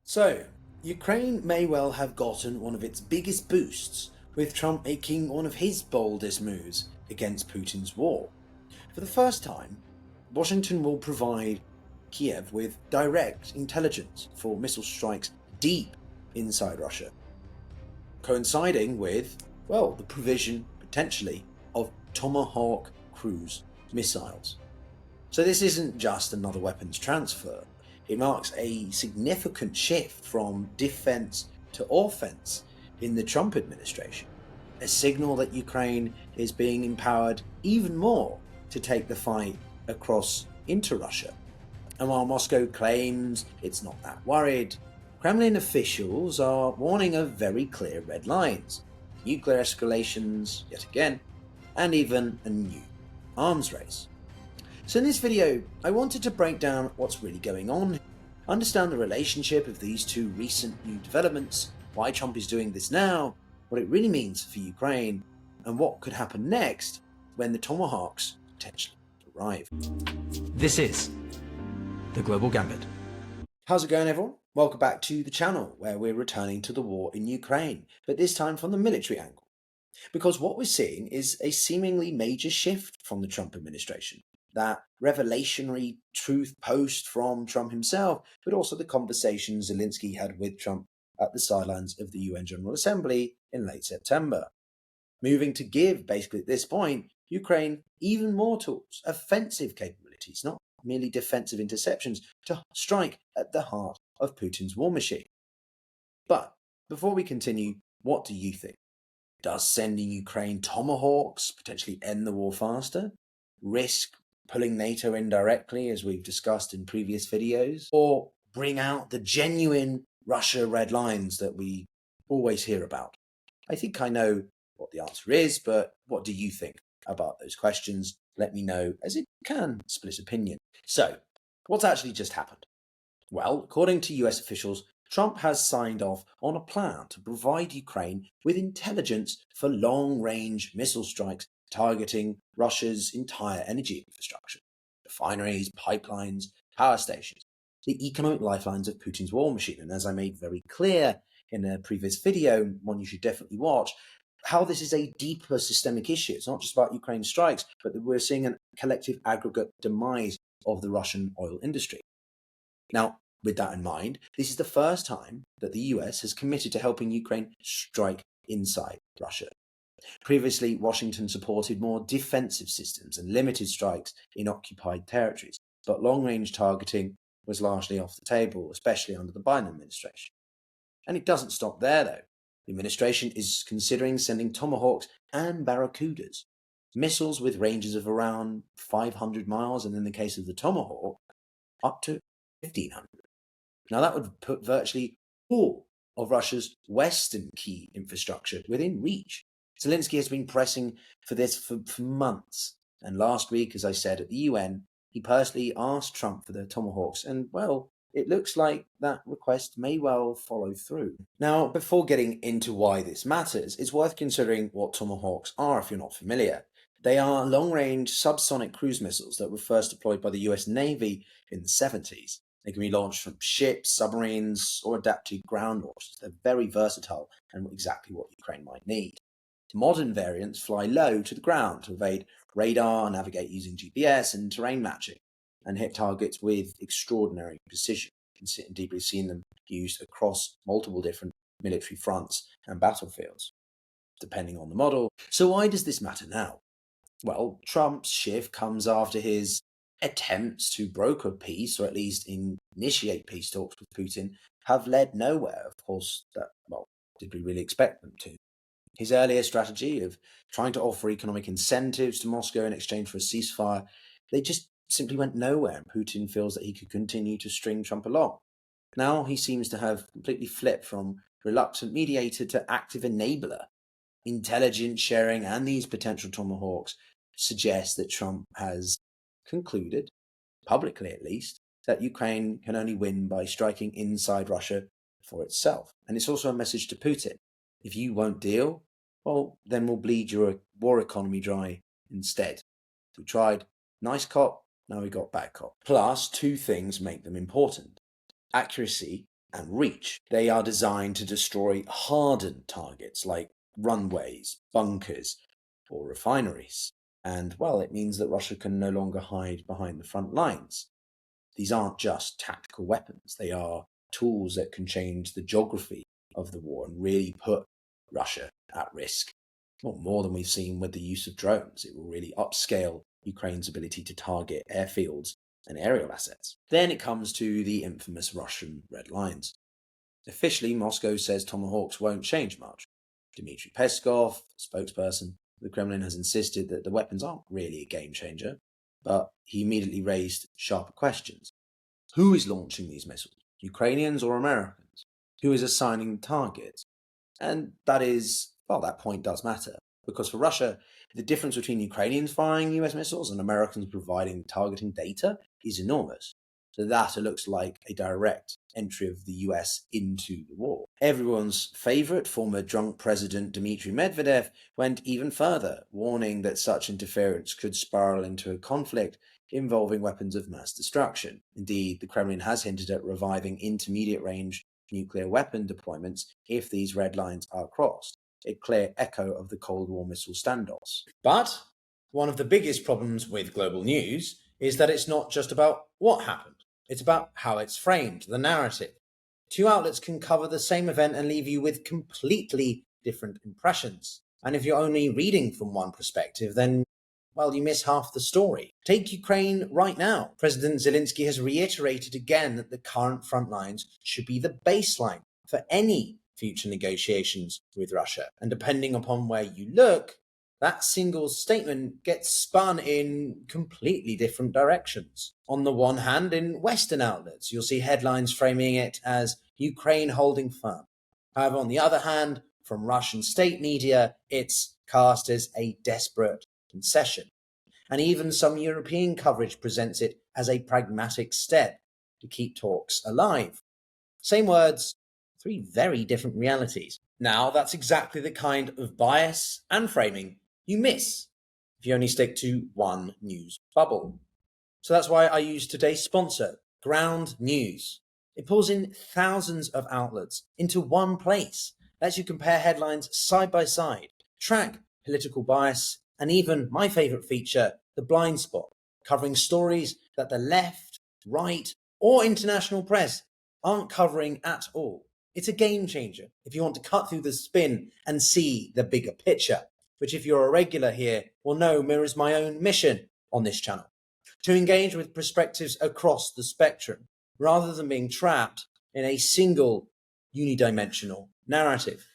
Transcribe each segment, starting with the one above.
So, Ukraine may well have gotten one of its biggest boosts, with Trump making one of his boldest moves against Putin's war. For the first time, Washington will provide Kyiv with direct intelligence for missile strikes deep inside Russia, coinciding with, well, the provision, potentially, of Tomahawk cruise missiles. So this isn't just another weapons transfer. It marks a significant shift from defense to offense in the Trump administration, a signal that Ukraine is being empowered even more to take the fight across into Russia. And while Moscow claims it's not that worried, Kremlin officials are warning of very clear red lines, nuclear escalations yet again, and even a new arms race. So in this video, I wanted to break down what's really going on, understand the relationship of these two recent new developments, why Trump is doing this now, what it really means for Ukraine, and what could happen next when the Tomahawks potentially arrive. This is the Global Gambit. How's it going, everyone? Welcome back to the channel, where we're returning to the war in Ukraine, but this time from the military angle. Because what we're seeing is a seemingly major shift from the Trump administration. That revelationary truth post from Trump himself, but also the conversation Zelensky had with Trump at the sidelines of the UN General Assembly in late September. Moving to give, basically at this point, Ukraine even more tools, offensive capabilities, not merely defensive interceptions, to strike at the heart of Putin's war machine. But before we continue, what do you think? Does sending Ukraine Tomahawks potentially end the war faster? Risk pulling NATO in directly, as we've discussed in previous videos? Or bring out the genuine Russia red lines that we always hear about? I think I know what the answer is, but what do you think about those questions? Let me know, as it can split opinion. So, what's actually just happened? Well, according to US officials, Trump has signed off on a plan to provide Ukraine with intelligence for long-range missile strikes targeting Russia's entire energy infrastructure, refineries, pipelines, power stations, the economic lifelines of Putin's war machine. And as I made very clear in a previous video, one you should definitely watch, how this is a deeper systemic issue. It's not just about Ukraine strikes, but that we're seeing a collective aggregate demise of the Russian oil industry. Now, with that in mind, this is the first time that the US has committed to helping Ukraine strike inside Russia. Previously, Washington supported more defensive systems and limited strikes in occupied territories, but long-range targeting was largely off the table, especially under the Biden administration. And it doesn't stop there, though. The administration is considering sending Tomahawks and Barracudas, missiles with ranges of around 500 miles, and in the case of the Tomahawk, up to 1,500. Now, that would put virtually all of Russia's western key infrastructure within reach. Zelensky has been pressing for this for months, and last week, as I said, at the UN, he personally asked Trump for the Tomahawks, and, well, it looks like that request may well follow through. Now, before getting into why this matters, it's worth considering what Tomahawks are if you're not familiar. They are long-range subsonic cruise missiles that were first deployed by the US Navy in the 70s. They can be launched from ships, submarines, or adapted ground launches. They're very versatile and exactly what Ukraine might need. Modern variants fly low to the ground to evade radar, navigate using GPS and terrain matching, and hit targets with extraordinary precision. You can deeply seen them used across multiple different military fronts and battlefields, depending on the model. So why does this matter now? Well, Trump's shift comes after his attempts to broker peace, or at least initiate peace talks with Putin, have led nowhere. Of course, did we really expect them to? His earlier strategy of trying to offer economic incentives to Moscow in exchange for a ceasefire, they just simply went nowhere, and Putin feels that he could continue to string Trump along. Now he seems to have completely flipped from reluctant mediator to active enabler. Intelligence sharing and these potential Tomahawks suggest that Trump has concluded, publicly at least, that Ukraine can only win by striking inside Russia for itself. And it's also a message to Putin. If you won't deal, well, then we'll bleed your war economy dry instead. We tried nice cop, now we got bad cop. Plus, two things make them important: accuracy and reach. They are designed to destroy hardened targets like runways, bunkers, or refineries. And, well, it means that Russia can no longer hide behind the front lines. These aren't just tactical weapons, they are tools that can change the geography of the war and really put Russia at risk. Well, more than we've seen with the use of drones. It will really upscale Ukraine's ability to target airfields and aerial assets. Then it comes to the infamous Russian red lines. Officially, Moscow says Tomahawks won't change much. Dmitry Peskov, spokesperson of the Kremlin, has insisted that the weapons aren't really a game changer, but he immediately raised sharper questions. Who is launching these missiles? Ukrainians or Americans? Who is assigning targets? And that point does matter, because for Russia, the difference between Ukrainians firing US missiles and Americans providing targeting data is enormous. So that looks like a direct entry of the US into the war. Everyone's favorite former drunk president Dmitry Medvedev went even further, warning that such interference could spiral into a conflict involving weapons of mass destruction. Indeed, the Kremlin has hinted at reviving intermediate-range nuclear weapon deployments if these red lines are crossed, a clear echo of the Cold War missile standoffs. But one of the biggest problems with global news is that it's not just about what happened, it's about how it's framed, the narrative. Two outlets can cover the same event and leave you with completely different impressions. And if you're only reading from one perspective, then you miss half the story. Take Ukraine right now. President Zelensky has reiterated again that the current front lines should be the baseline for any future negotiations with Russia. And depending upon where you look, that single statement gets spun in completely different directions. On the one hand, in Western outlets, you'll see headlines framing it as Ukraine holding firm. However, on the other hand, from Russian state media, it's cast as a desperate concession. And even some European coverage presents it as a pragmatic step to keep talks alive. Same words, three very different realities. Now, that's exactly the kind of bias and framing you miss if you only stick to one news bubble. So that's why I use today's sponsor, Ground News. It pulls in thousands of outlets into one place, lets you compare headlines side by side, track political bias, and even my favourite feature, the blind spot, covering stories that the left, right, or international press aren't covering at all. It's a game changer if you want to cut through the spin and see the bigger picture, which, if you're a regular here, will know mirrors my own mission on this channel, to engage with perspectives across the spectrum, rather than being trapped in a single unidimensional narrative.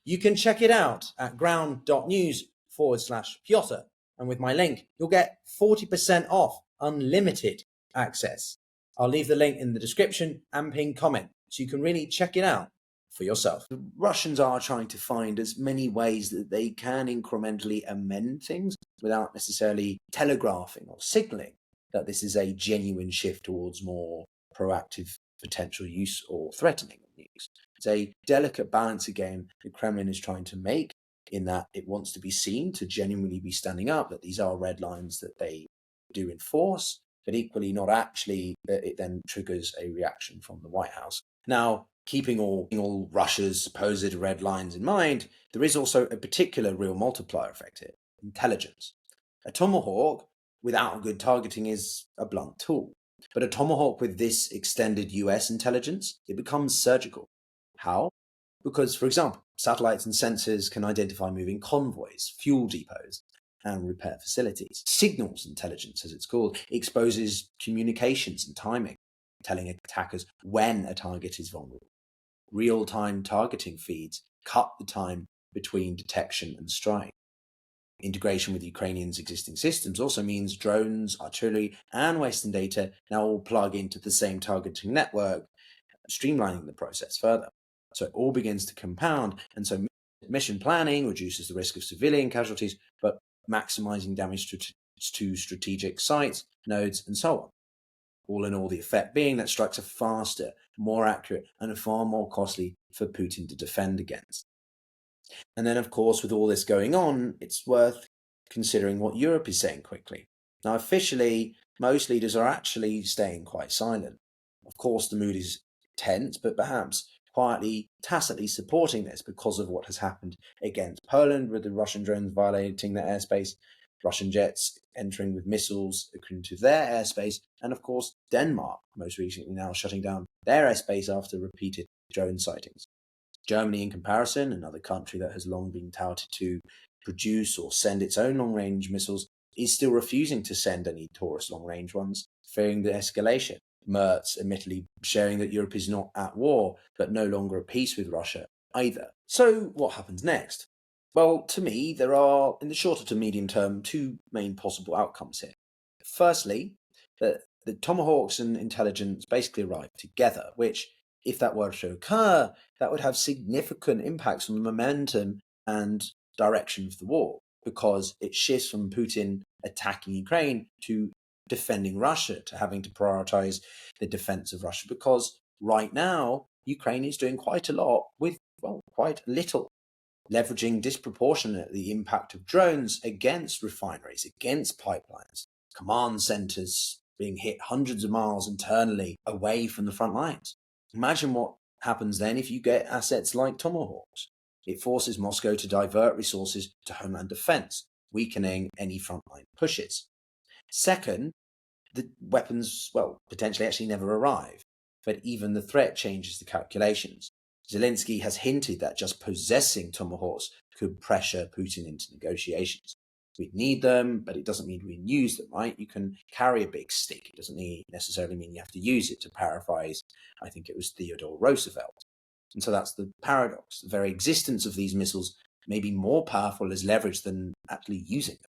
You can check it out at ground.news/Pyotr, and with my link, you'll get 40% off unlimited access. I'll leave the link in the description and pinned comment, so you can really check it out for yourself. The Russians are trying to find as many ways that they can incrementally amend things without necessarily telegraphing or signaling that this is a genuine shift towards more proactive potential use or threatening of nukes. It's a delicate balance again the Kremlin is trying to make, in that it wants to be seen to genuinely be standing up, that these are red lines that they do enforce, but equally not actually that it then triggers a reaction from the White House. Now, keeping all Russia's supposed red lines in mind, there is also a particular real multiplier effect here: intelligence. A Tomahawk without good targeting is a blunt tool, but a Tomahawk with this extended US intelligence, it becomes surgical. How? Because, for example, satellites and sensors can identify moving convoys, fuel depots, and repair facilities. Signals intelligence, as it's called, exposes communications and timing, telling attackers when a target is vulnerable. Real-time targeting feeds cut the time between detection and strike. Integration with Ukrainians' existing systems also means drones, artillery, and Western data now all plug into the same targeting network, streamlining the process further. So it all begins to compound, and so mission planning reduces the risk of civilian casualties, but maximizing damage to strategic sites, nodes, and so on. All in all, the effect being that strikes are faster, more accurate, and far more costly for Putin to defend against. And then, of course, with all this going on, it's worth considering what Europe is saying quickly. Now, officially, most leaders are actually staying quite silent. Of course, the mood is tense, but perhaps quietly, tacitly supporting this because of what has happened against Poland with the Russian drones violating their airspace, Russian jets entering with missiles into their airspace, and of course Denmark, most recently now shutting down their airspace after repeated drone sightings. Germany, in comparison, another country that has long been touted to produce or send its own long-range missiles, is still refusing to send any Taurus long-range ones, fearing the escalation. Merz admittedly sharing that Europe is not at war, but no longer at peace with Russia either. So what happens next? Well, to me, there are, in the shorter to medium term, two main possible outcomes here. Firstly, that the Tomahawks and intelligence basically arrive together, which, if that were to occur, that would have significant impacts on the momentum and direction of the war, because it shifts from Putin attacking Ukraine to defending Russia, to having to prioritize the defense of Russia, because right now Ukraine is doing quite a lot with, well, quite little, leveraging disproportionately the impact of drones against refineries, against pipelines, command centers being hit hundreds of miles internally away from the front lines. Imagine what happens then if you get assets like Tomahawks. It forces Moscow to divert resources to homeland defense, weakening any frontline pushes. Second, the weapons, well, potentially actually never arrive, but even the threat changes the calculations. Zelensky has hinted that just possessing Tomahawks could pressure Putin into negotiations. We need them, but it doesn't mean we use them, right? You can carry a big stick. It doesn't necessarily mean you have to use it, to paraphrase, I think it was Theodore Roosevelt. And so that's the paradox. The very existence of these missiles may be more powerful as leverage than actually using them.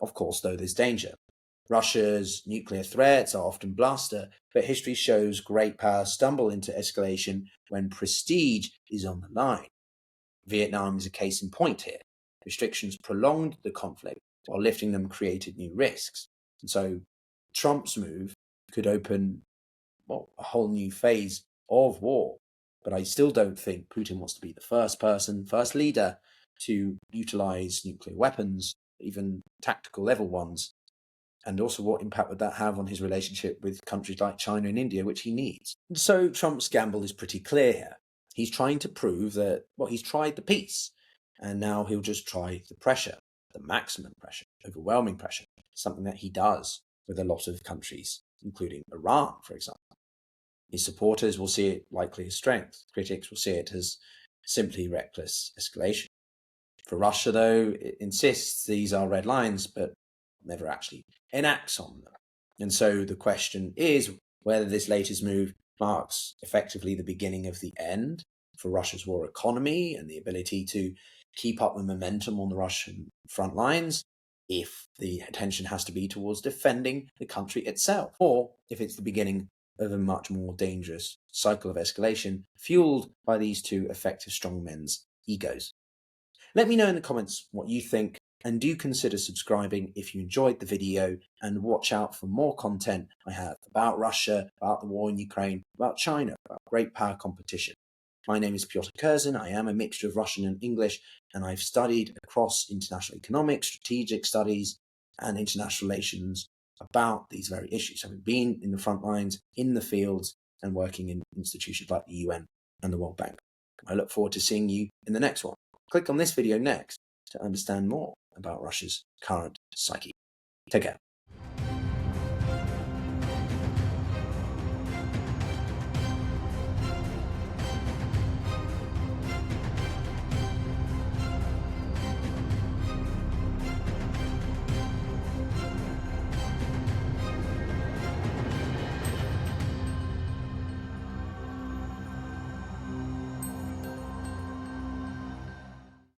Of course, though, there's danger. Russia's nuclear threats are often bluster, but history shows great power stumble into escalation when prestige is on the line. Vietnam is a case in point here. Restrictions prolonged the conflict, while lifting them created new risks. And so Trump's move could open, well, a whole new phase of war. But I still don't think Putin wants to be the first leader to utilize nuclear weapons, even tactical level ones. And also, what impact would that have on his relationship with countries like China and India, which he needs? And so Trump's gamble is pretty clear here. He's trying to prove that, well, he's tried the peace, and now he'll just try the pressure, the maximum pressure, overwhelming pressure, something that he does with a lot of countries, including Iran, for example. His supporters will see it likely as strength. Critics will see it as simply reckless escalation. For Russia, though, it insists these are red lines, but never actually enacts on them. And so the question is whether this latest move marks effectively the beginning of the end for Russia's war economy and the ability to keep up the momentum on the Russian front lines, if the attention has to be towards defending the country itself, or if it's the beginning of a much more dangerous cycle of escalation fueled by these two effective strongmen's egos. Let me know in the comments what you think, and do consider subscribing if you enjoyed the video, and watch out for more content I have about Russia, about the war in Ukraine, about China, about great power competition. My name is Pyotr Kurzin. I am a mixture of Russian and English, and I've studied across international economics, strategic studies, and international relations about these very issues. I've been in the front lines, in the fields, and working in institutions like the UN and the World Bank. I look forward to seeing you in the next one. Click on this video next to understand more about Russia's current psyche. Take care.